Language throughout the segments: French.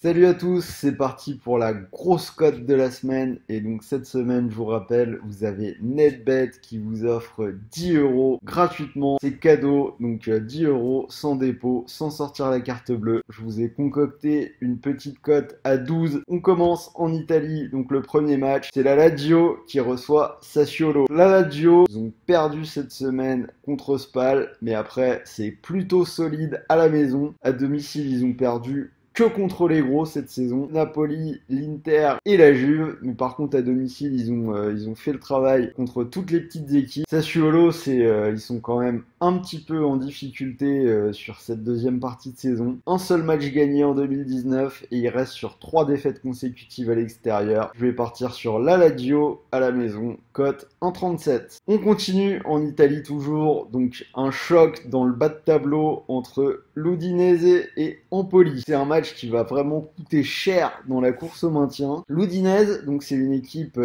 Salut à tous, c'est parti pour la grosse cote de la semaine. Et donc cette semaine, je vous rappelle, vous avez NetBet qui vous offre 10 euros gratuitement. C'est cadeau, donc 10 euros sans dépôt, sans sortir la carte bleue. Je vous ai concocté une petite cote à 12. On commence en Italie, donc le premier match, c'est la Lazio qui reçoit Sassuolo. La Lazio, ils ont perdu cette semaine contre Spal, mais après c'est plutôt solide à la maison. À domicile, ils ont perdu que contre les gros cette saison. Napoli, l'Inter et la Juve. Mais par contre, à domicile, ils ont fait le travail contre toutes les petites équipes. Sassuolo, ils sont quand même un petit peu en difficulté sur cette deuxième partie de saison. Un seul match gagné en 2019 et il reste sur 3 défaites consécutives à l'extérieur. Je vais partir sur la Lazio à la maison, cote 1,37. On continue en Italie toujours, donc un choc dans le bas de tableau entre l'Udinese et Empoli. C'est un match qui va vraiment coûter cher dans la course au maintien. L'Udinese, donc c'est une équipe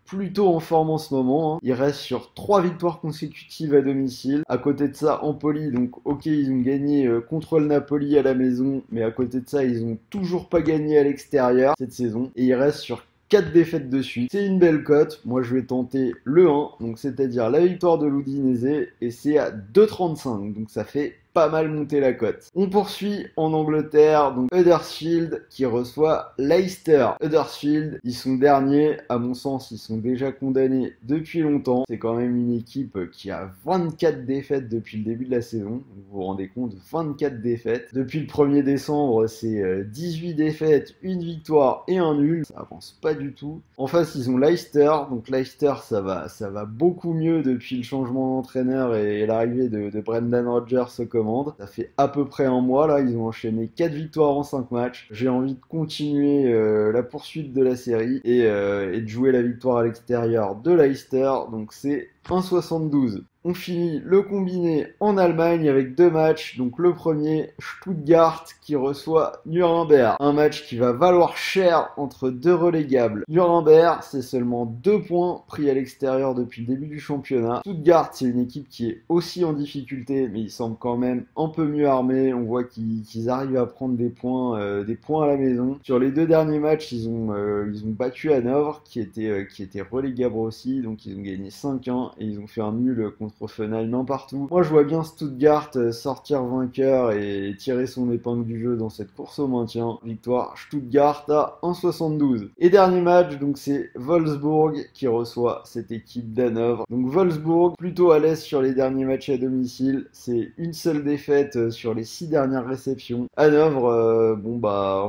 plutôt en forme en ce moment. Il reste sur 3 victoires consécutives à domicile. À côté de ça, Empoli, donc ok, ils ont gagné contre le Napoli à la maison, mais à côté de ça, ils ont toujours pas gagné à l'extérieur cette saison. Et il reste sur 4 défaites de suite. C'est une belle cote. Moi, je vais tenter le 1, donc c'est-à-dire la victoire de l'Udinese, et c'est à 2,35. Donc ça fait pas mal monter la cote. On poursuit en Angleterre, donc Huddersfield qui reçoit Leicester. Huddersfield, ils sont derniers, à mon sens, ils sont déjà condamnés depuis longtemps. C'est quand même une équipe qui a 24 défaites depuis le début de la saison. Vous vous rendez compte, 24 défaites. Depuis le 1er décembre, c'est 18 défaites, une victoire et un nul. Ça avance pas du tout. En face, ils ont Leicester. Donc Leicester, ça va beaucoup mieux depuis le changement d'entraîneur et l'arrivée de Brendan Rodgers au commande. Ça fait à peu près un mois là, ils ont enchaîné 4 victoires en 5 matchs. J'ai envie de continuer la poursuite de la série et de jouer la victoire à l'extérieur de Leicester. Donc c'est 1,72. On finit le combiné en Allemagne avec 2 matchs. Donc le premier, Stuttgart qui reçoit Nuremberg. Un match qui va valoir cher entre deux relégables. Nuremberg, c'est seulement 2 points pris à l'extérieur depuis le début du championnat. Stuttgart, c'est une équipe qui est aussi en difficulté, mais ils semblent quand même un peu mieux armés. On voit qu'ils arrivent à prendre des points à la maison. Sur les 2 derniers matchs, ils ont battu Hanovre qui était relégable aussi. Donc ils ont gagné 5-1 et ils ont fait un nul contre Offenheim un partout. Moi, je vois bien Stuttgart sortir vainqueur et tirer son épingle du jeu dans cette course au maintien. Victoire Stuttgart à 1,72. Et dernier match, donc c'est Wolfsburg qui reçoit cette équipe d'Hanovre. Donc Wolfsburg, plutôt à l'aise sur les derniers matchs à domicile. C'est une seule défaite sur les 6 dernières réceptions. Hanovre,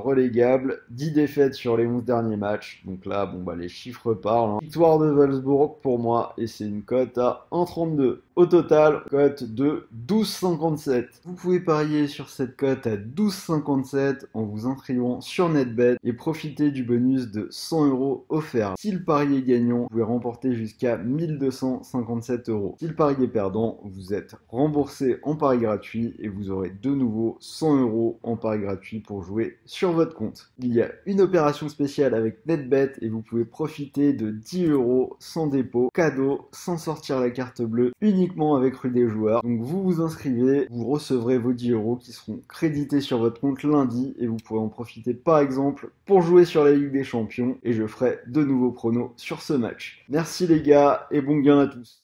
relégable. 10 défaites sur les 11 derniers matchs. Donc là, les chiffres parlent, hein. Victoire de Wolfsburg pour moi et c'est une cote à 1,32. Au total, cote de 12,57. Vous pouvez parier sur cette cote à 12,57 en vous inscrivant sur NetBet et profiter du bonus de 100 euros offert. Si le pari est gagnant, vous pouvez remporter jusqu'à 1257 euros. Si le pari est perdant, vous êtes remboursé en pari gratuit et vous aurez de nouveau 100 euros en pari gratuit pour jouer sur votre compte. Il y a une opération spéciale avec NetBet et vous pouvez profiter de 10 euros sans dépôt, cadeau, sans sortir la carte bleue, uniquement avec Rue des Joueurs. Donc vous vous inscrivez, vous recevrez vos 10 euros qui seront crédités sur votre compte lundi et vous pourrez en profiter par exemple pour jouer sur la Ligue des Champions et je ferai de nouveaux pronos sur ce match. Merci les gars et bon gain à tous.